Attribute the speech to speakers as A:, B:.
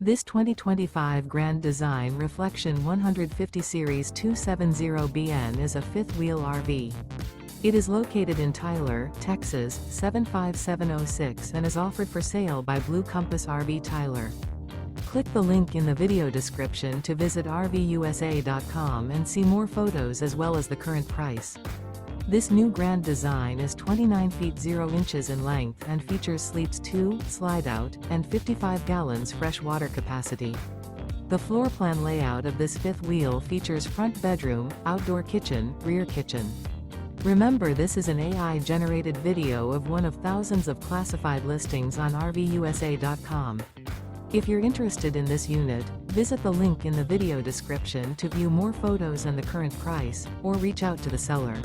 A: This 2025 Grand Design Reflection 150 Series 270BN is a fifth-wheel RV. It is located in Tyler, Texas, 75706 and is offered for sale by Blue Compass RV Tyler. Click the link in the video description to visit RVUSA.com and see more photos as well as the current price. This new Grand Design is 29 feet 0 inches in length and features sleeps 2, Slideout, and 55 gallons fresh water capacity. The floor plan layout of this fifth wheel features front bedroom, outdoor kitchen, rear kitchen. Remember, this is an AI-generated video of one of thousands of classified listings on RVUSA.com. If you're interested in this unit, visit the link in the video description to view more photos and the current price, or reach out to the seller.